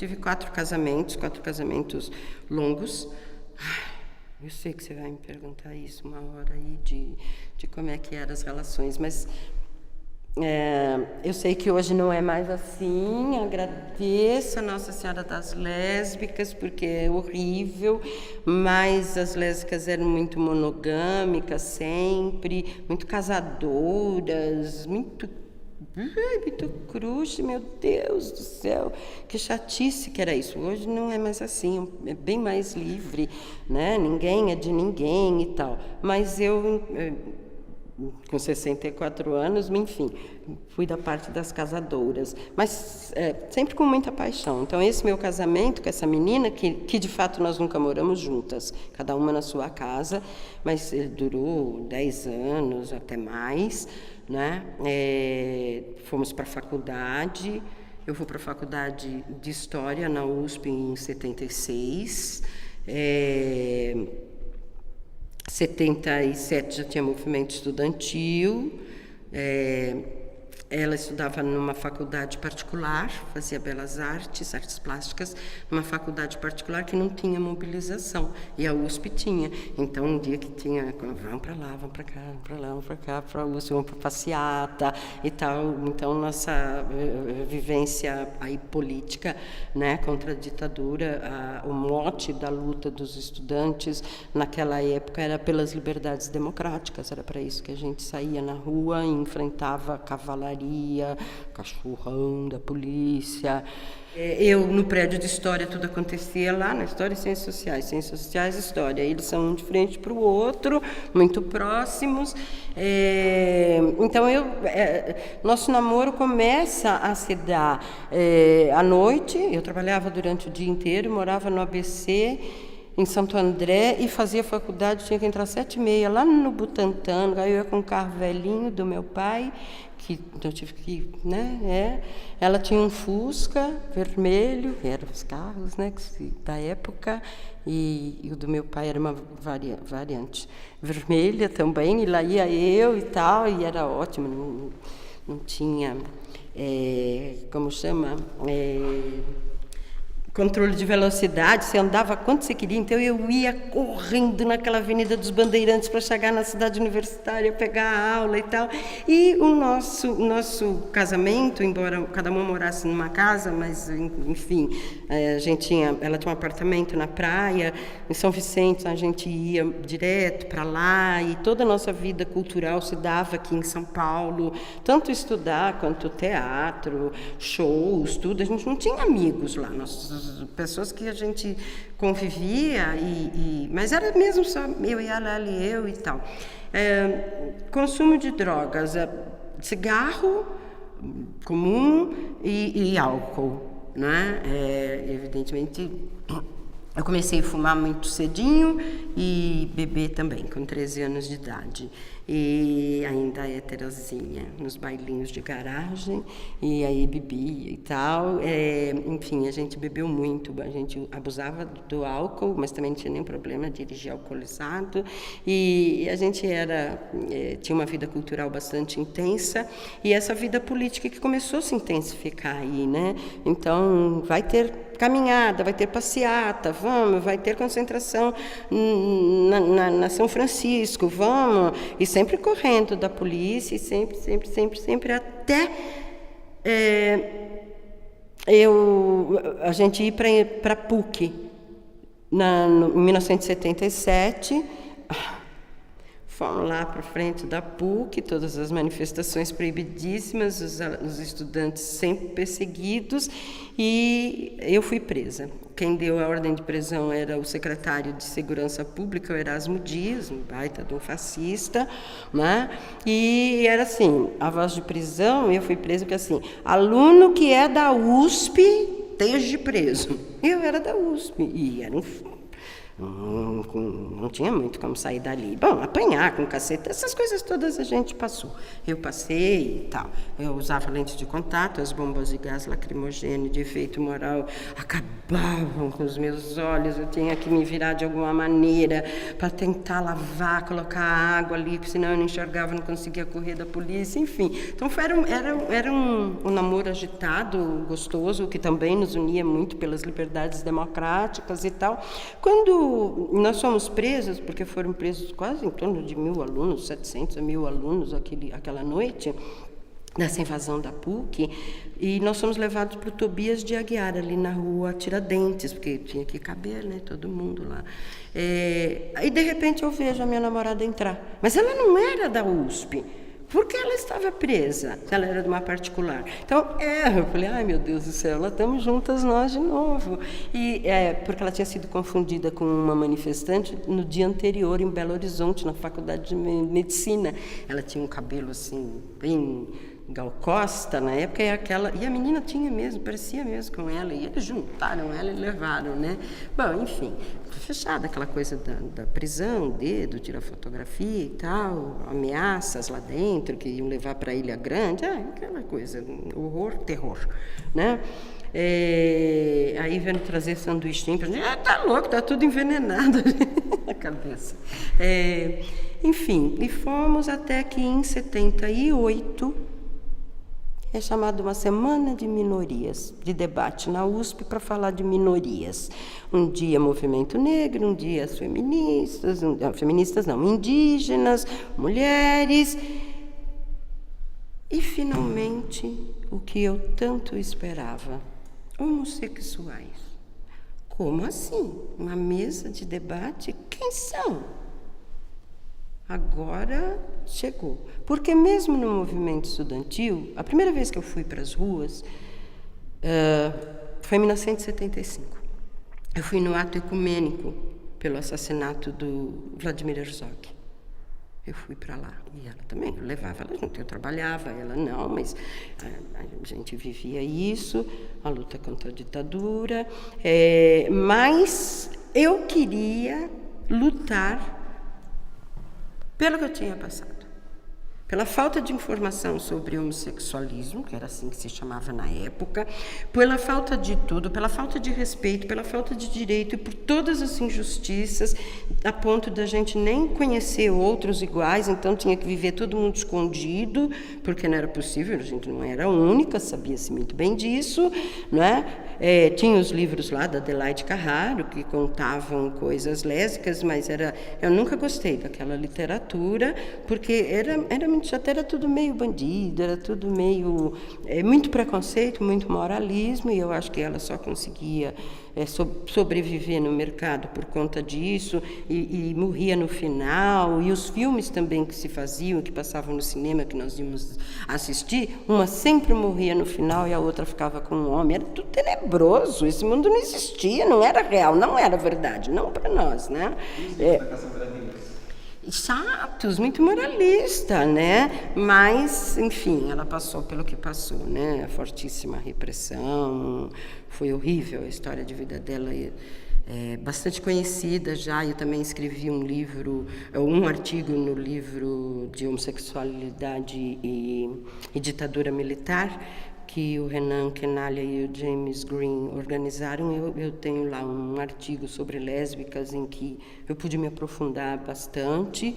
tive 4 casamentos longos. Eu sei que você vai me perguntar isso uma hora aí, de como é que eram as relações, mas eu sei que hoje não é mais assim. Agradeço a Nossa Senhora das Lésbicas, porque é horrível, mas as lésbicas eram muito monogâmicas sempre, muito casadoras, muito cruz, meu Deus do céu, que chatice que era isso. Hoje não é mais assim, é bem mais livre, né? Ninguém é de ninguém e tal. Mas eu com 64 anos, enfim, fui da parte das casadoras, mas sempre com muita paixão. Então, esse meu casamento com essa menina, que de fato nós nunca moramos juntas, cada uma na sua casa, mas ele durou 10 anos, até mais, né? Fomos para a faculdade, eu fui para a faculdade de História na USP em 76, 77 já tinha movimento estudantil, ela estudava numa faculdade particular, fazia belas artes, artes plásticas, numa faculdade particular que não tinha mobilização, e a USP tinha. Então, um dia que tinha, vão para lá, vão para cá, vão para lá, vão para cá, para a USP, vão para passeata e tal. Então, nossa vivência aí política, né, contra a ditadura, o mote da luta dos estudantes naquela época era pelas liberdades democráticas, era para isso que a gente saía na rua e enfrentava a cavalaria, cachorrão da polícia. Eu, no prédio de História, tudo acontecia lá, na História e Ciências Sociais, História. Eles são um de frente para o outro, muito próximos. Então, nosso namoro começa a se dar à noite. Eu trabalhava durante o dia inteiro, morava no ABC, em Santo André, e fazia faculdade, tinha que entrar às 7h30, lá no Butantã. Aí eu ia com um carro velhinho do meu pai, que eu tive que, né? Ela tinha um Fusca vermelho, eram os carros, né, da época, e o do meu pai era uma variante vermelha também, e lá ia eu e tal, e era ótimo, não tinha, como chama, controle de velocidade, você andava quanto você queria, então eu ia correndo naquela Avenida dos Bandeirantes para chegar na cidade universitária, pegar a aula e tal. E o nosso casamento, embora cada uma morasse numa casa, mas enfim, ela tinha um apartamento na praia, em São Vicente, a gente ia direto para lá, e toda a nossa vida cultural se dava aqui em São Paulo, tanto estudar quanto teatro, shows, tudo. A gente não tinha amigos lá, pessoas que a gente convivia, mas era mesmo só eu e ela e eu e tal. Consumo de drogas, cigarro comum e álcool, né? Evidentemente, eu comecei a fumar muito cedinho e beber também, com 13 anos de idade. E ainda heterozinha, nos bailinhos de garagem, e aí bebia e tal. Enfim, a gente bebeu muito, a gente abusava do álcool, mas também não tinha nenhum problema de dirigir alcoolizado. E a gente tinha uma vida cultural bastante intensa, e essa vida política que começou a se intensificar aí, né? Então, vai ter caminhada, vai ter passeata, vai ter concentração na São Francisco, vamos, e sempre correndo da polícia, e sempre, até a gente ir para a PUC, em 1977, fomos lá para frente da PUC, todas as manifestações proibidíssimas, os estudantes sempre perseguidos, e eu fui presa. Quem deu a ordem de prisão era o secretário de Segurança Pública, o Erasmo Dias, um baita de um fascista, né? E era assim, a voz de prisão, eu fui presa porque assim, aluno que é da USP, esteja preso. Eu era da USP, e era Não tinha muito como sair dali. Bom, apanhar com cacete, essas coisas todas a gente passou. Eu passei e tal. Eu usava lente de contato, as bombas de gás lacrimogêneo de efeito moral acabavam com os meus olhos. Eu tinha que me virar de alguma maneira para tentar lavar, colocar água ali, senão eu não enxergava, não conseguia correr da polícia, enfim. Então era um namoro agitado, gostoso, que também nos unia muito pelas liberdades democráticas e tal. Quando nós fomos presos, porque foram presos quase em torno de 1.000 alunos, 700 a 1.000 alunos aquela noite, dessa invasão da PUC, e nós fomos levados para o Tobias de Aguiar, ali na rua Tiradentes, porque tinha que caber, né, todo mundo lá. Aí, de repente, eu vejo a minha namorada entrar. Mas ela não era da USP. Por que ela estava presa? Ela era de uma particular. Então, eu falei, ai meu Deus do céu, lá estamos juntas nós de novo. E porque ela tinha sido confundida com uma manifestante no dia anterior, em Belo Horizonte, na Faculdade de Medicina. Ela tinha um cabelo assim, bem Gal Costa, na época, e a menina tinha mesmo, parecia mesmo com ela, e eles juntaram ela e levaram, né? Bom, enfim, fechada aquela coisa da prisão, dedo, tirar fotografia e tal, ameaças lá dentro, que iam levar para a Ilha Grande, aquela coisa, horror, terror, né? Aí vieram trazer sanduichinho pra gente, tá louco, tá tudo envenenado na cabeça. Enfim, e fomos até que em 78 é chamado uma semana de minorias, de debate na USP para falar de minorias. Um dia movimento negro, um dia as feministas, indígenas, mulheres. E, finalmente, o que eu tanto esperava, homossexuais. Como assim? Uma mesa de debate? Quem são? Agora chegou. Porque mesmo no movimento estudantil, a primeira vez que eu fui para as ruas foi em 1975. Eu fui no ato ecumênico pelo assassinato do Vladimir Herzog. Eu fui para lá. E ela também, eu levava ela junto. Eu trabalhava, ela não, mas a gente vivia isso, a luta contra a ditadura. Mas eu queria lutar pelo que eu tinha passado, pela falta de informação sobre homossexualismo, que era assim que se chamava na época, pela falta de tudo, pela falta de respeito, pela falta de direito e por todas as injustiças, a ponto da gente nem conhecer outros iguais, então tinha que viver todo mundo escondido, porque não era possível, a gente não era a única, sabia-se muito bem disso, não é? Tinha os livros lá da Adelaide Carraro, que contavam coisas lésbicas, mas eu nunca gostei daquela literatura, porque já era tudo meio bandido, era tudo meio... muito preconceito, muito moralismo, e eu acho que ela só conseguia sobreviver no mercado por conta disso, e morria no final, e os filmes também que se faziam, que passavam no cinema, que nós íamos assistir, uma sempre morria no final e a outra ficava com um homem. Era tudo tenebroso, esse mundo não existia, não era real, não era verdade, não para nós, né? Chatos, muito moralista, né? Mas, enfim, ela passou pelo que passou, né? A fortíssima repressão, foi horrível a história de vida dela, bastante conhecida já. Eu também escrevi um artigo no livro de homossexualidade e ditadura militar, que o Renan Quenalha e o James Green organizaram. Eu tenho lá um artigo sobre lésbicas em que eu pude me aprofundar bastante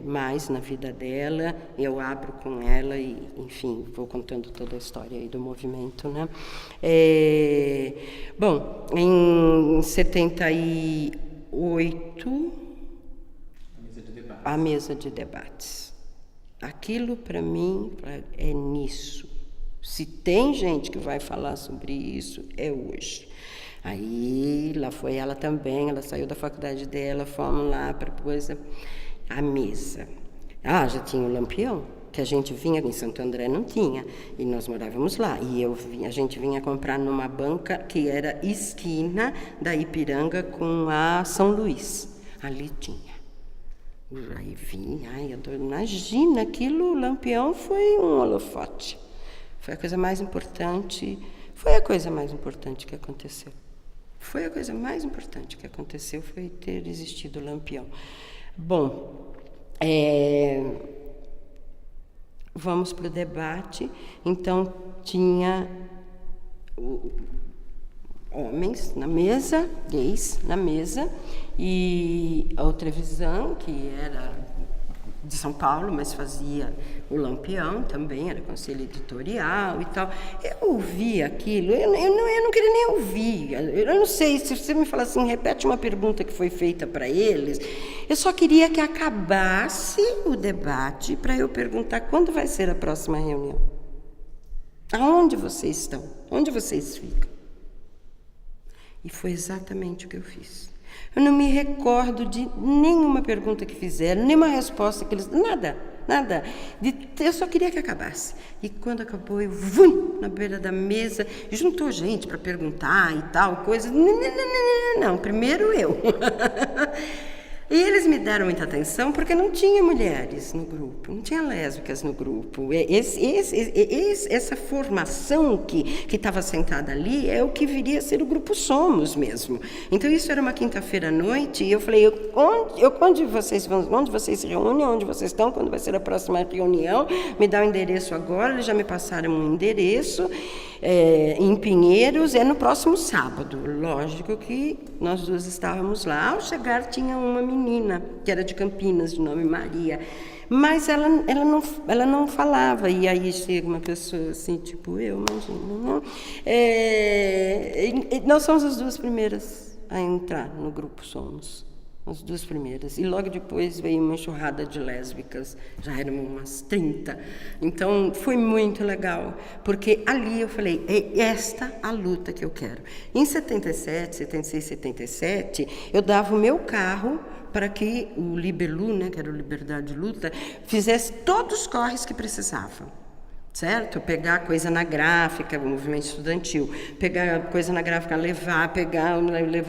mais na vida dela. Eu abro com ela e, enfim, vou contando toda a história aí do movimento, né? Bom, em 78, a mesa de debates. Aquilo, para mim, é nisso. Se tem gente que vai falar sobre isso, é hoje. Aí, lá foi ela também, ela saiu da faculdade dela, fomos lá para a mesa. Já tinha o Lampião, que a gente vinha, em Santo André não tinha, e nós morávamos lá. E a gente vinha comprar numa banca que era esquina da Ipiranga com a São Luís. Ali tinha. Aí vinha, imagina, aquilo, o Lampião foi um holofote. Foi a coisa mais importante que aconteceu. Foi a coisa mais importante que aconteceu, foi ter existido o Lampião. Bom, vamos para o debate. Então, tinha homens na mesa, gays na mesa, e a outra visão, que era de São Paulo, mas fazia o Lampião também, era conselho editorial e tal. Eu ouvi aquilo, eu não queria nem ouvir. Eu não sei, se você me falar assim, repete uma pergunta que foi feita para eles, eu só queria que acabasse o debate para eu perguntar quando vai ser a próxima reunião. Aonde vocês estão? Onde vocês ficam? E foi exatamente o que eu fiz. Eu não me recordo de nenhuma pergunta que fizeram, nenhuma resposta que eles... Nada. Eu só queria que acabasse. E quando acabou, eu na beira da mesa, juntou gente para perguntar e tal, coisa. Não, primeiro eu. E eles me deram muita atenção porque não tinha mulheres no grupo, não tinha lésbicas no grupo. Essa formação que estava sentada ali é o que viria a ser o Grupo Somos mesmo. Então, isso era uma quinta-feira à noite e eu falei, onde vocês se reúnem, onde vocês estão, quando vai ser a próxima reunião, me dá o endereço agora, eles já me passaram um endereço. Em Pinheiros, no próximo sábado. Lógico que nós duas estávamos lá. Ao chegar, tinha uma menina, que era de Campinas, de nome Maria, mas ela não falava. E aí chega uma pessoa assim, tipo eu, imagino, não? Nós somos as duas primeiras a entrar no Grupo Somos. As duas primeiras. E logo depois veio uma enxurrada de lésbicas, já eram umas 30. Então, foi muito legal, porque ali eu falei, é esta a luta que eu quero. Em 77, 76, 77, eu dava o meu carro para que o Libelu, né, que era o Liberdade de Luta, fizesse todos os corres que precisavam. Certo? Pegar coisa na gráfica, o movimento estudantil, pegar coisa na gráfica, levar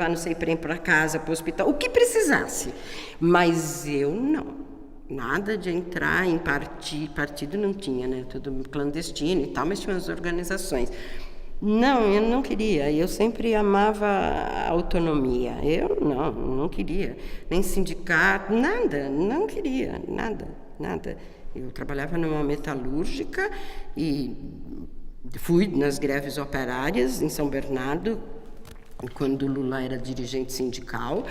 não sei, para casa, para o hospital, o que precisasse. Mas eu não. Nada de entrar em partido não tinha, né? Tudo clandestino e tal, mas tinha umas organizações. Não, eu não queria. Eu sempre amava a autonomia. Eu não queria. Nem sindicato, nada. Não queria, nada. Eu trabalhava numa metalúrgica e fui nas greves operárias em São Bernardo, quando o Lula era dirigente sindical,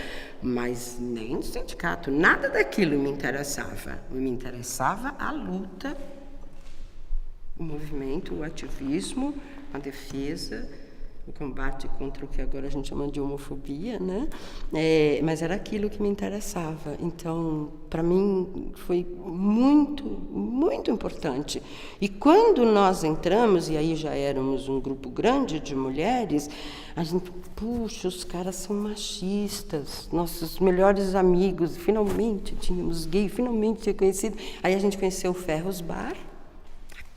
mas nem sindicato, nada daquilo me interessava. Me interessava a luta, o movimento, o ativismo, a defesa, o combate contra o que agora a gente chama de homofobia, né? Mas era aquilo que me interessava. Então, para mim, foi muito, muito importante. E quando nós entramos, e aí já éramos um grupo grande de mulheres, a gente, puxa, os caras são machistas, nossos melhores amigos, finalmente tínhamos gay, finalmente tinha conhecido. Aí a gente conheceu o Ferros Bar,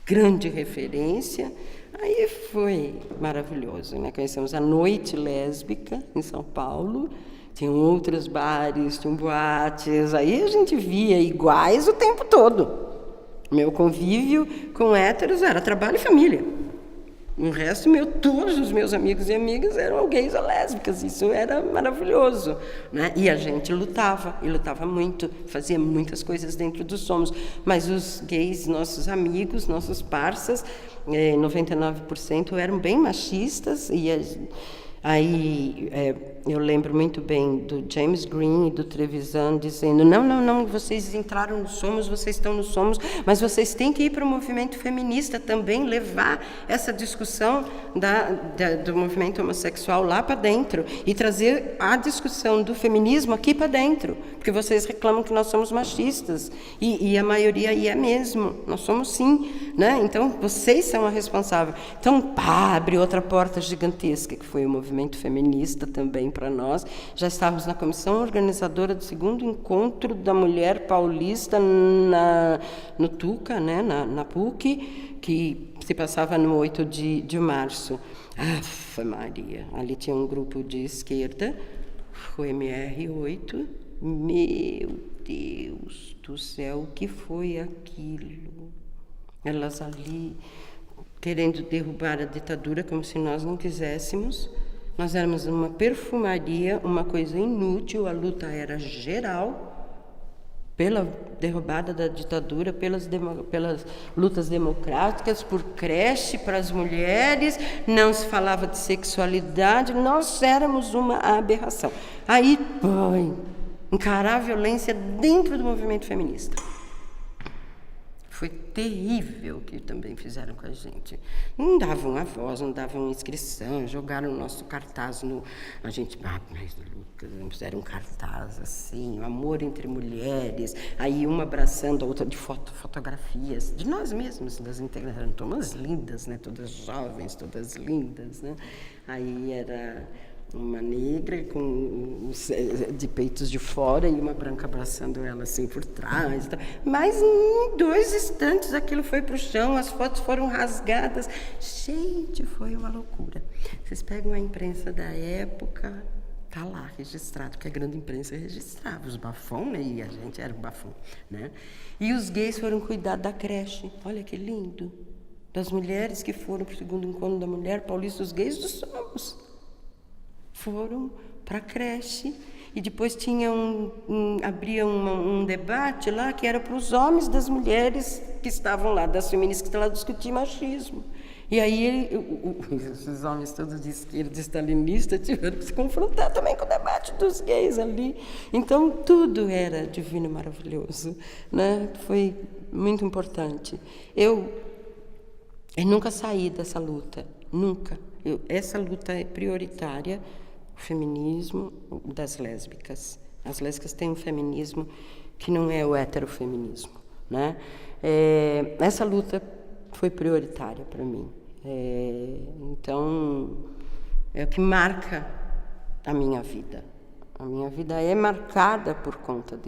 grande referência. Aí foi maravilhoso, né? Conhecemos a Noite Lésbica em São Paulo, tinham outros bares, tinham boates, aí a gente via iguais o tempo todo. Meu convívio com héteros era trabalho e família. O resto, todos os meus amigos e amigas eram gays ou lésbicas, isso era maravilhoso, né? E a gente lutava, e lutava muito, fazia muitas coisas dentro dos Somos, mas os gays, nossos amigos, nossos parças, 99% eram bem machistas, e aí eu lembro muito bem do James Green e do Trevisan dizendo, não, vocês entraram no Somos, vocês estão no Somos, mas vocês têm que ir para o movimento feminista também, levar essa discussão do movimento homossexual lá para dentro e trazer a discussão do feminismo aqui para dentro, porque vocês reclamam que nós somos machistas, e a maioria aí é mesmo, nós somos sim, né? Então vocês são a responsável. Então, abre outra porta gigantesca, que foi o movimento feminista também para nós. Já estávamos na comissão organizadora do segundo encontro da mulher paulista no Tuca, né, na PUC, que se passava no 8 de março. Aff, Maria, ali tinha um grupo de esquerda, o MR8, meu Deus do céu, o que foi aquilo? Elas ali querendo derrubar a ditadura como se nós não quiséssemos, Nós éramos uma perfumaria, uma coisa inútil, a luta era geral, pela derrubada da ditadura, pelas lutas democráticas, por creche para as mulheres, não se falava de sexualidade, nós éramos uma aberração. Aí, encarar a violência dentro do movimento feminista. Foi terrível o que também fizeram com a gente. Não davam a voz, não davam inscrição, jogaram o nosso cartaz no... A gente, mas Lucas, fizeram um cartaz assim, o amor entre mulheres, aí uma abraçando a outra de fotografias, de nós mesmos, das integrantes, todas lindas, né? Todas jovens, todas lindas, né? Aí era... uma negra de peitos de fora e uma branca abraçando ela assim por trás. Mas em 2 instantes aquilo foi para o chão, as fotos foram rasgadas. Gente, foi uma loucura. Vocês pegam a imprensa da época, tá lá registrado, porque a grande imprensa registrava os bafões, né? E a gente era o bafão, né? E os gays foram cuidar da creche. Olha que lindo. Das mulheres que foram para o segundo encontro da mulher paulista, os gays dos Somos. Foram para a creche e depois tinha abria um debate lá que era para os homens das mulheres que estavam lá, das feministas que estavam lá discutir machismo. E aí esses homens todos de esquerda, stalinistas, tiveram que se confrontar também com o debate dos gays ali. Então tudo era divino e maravilhoso, né? Foi muito importante. Eu nunca saí dessa luta, nunca. Essa luta é prioritária. O feminismo das lésbicas. As lésbicas têm um feminismo que não é o heterofeminismo, né? Essa luta foi prioritária para mim. Então, é o que marca a minha vida. A minha vida é marcada por conta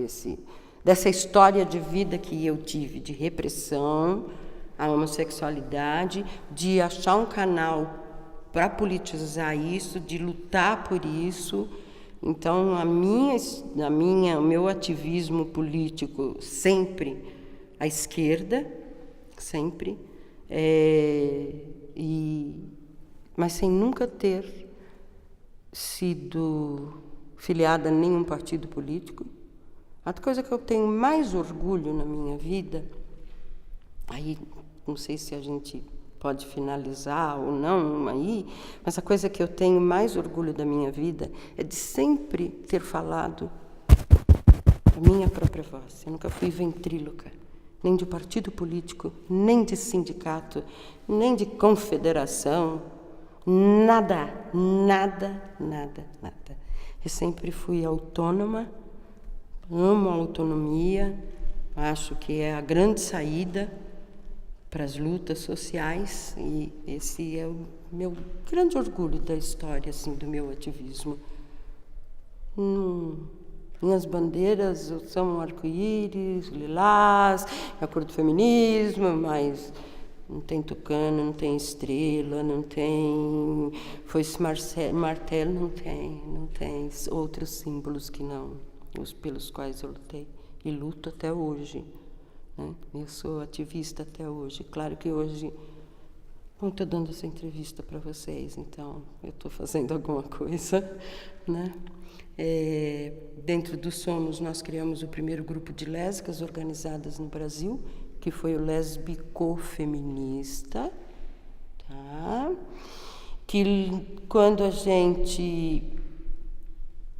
dessa história de vida que eu tive, de repressão à homossexualidade, de achar um canal para politizar isso, de lutar por isso. Então, o meu ativismo político sempre à esquerda, sempre, mas sem nunca ter sido filiada a nenhum partido político. A coisa que eu tenho mais orgulho na minha vida, aí não sei se a gente pode finalizar ou não aí, mas a coisa que eu tenho mais orgulho da minha vida é de sempre ter falado a minha própria voz. Eu nunca fui ventríloca, nem de partido político, nem de sindicato, nem de confederação, nada. Eu sempre fui autônoma, amo a autonomia, acho que é a grande saída para as lutas sociais, e esse é o meu grande orgulho da história, assim, do meu ativismo. Minhas bandeiras são um arco-íris, lilás, a cor do feminismo, mas não tem tucano, não tem estrela, não tem foice martelo, não tem outros símbolos que não os pelos quais eu lutei e luto até hoje. Eu sou ativista até hoje. Claro que hoje estou dando essa entrevista para vocês, então eu estou fazendo alguma coisa, né? Dentro do Somos, nós criamos o primeiro grupo de lésbicas organizadas no Brasil, que foi o Lésbico Feminista, tá? Que quando a gente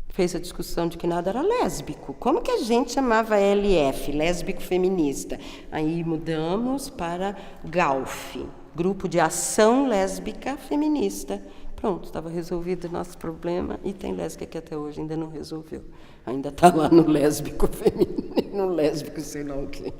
fez a discussão de que nada era lésbico. Como que a gente chamava LF, lésbico feminista? Aí mudamos para GALF, Grupo de Ação Lésbica Feminista. Pronto, estava resolvido o nosso problema, e tem lésbica que até hoje ainda não resolveu. Ainda está lá no lésbico feminino, no lésbico sei lá o quê.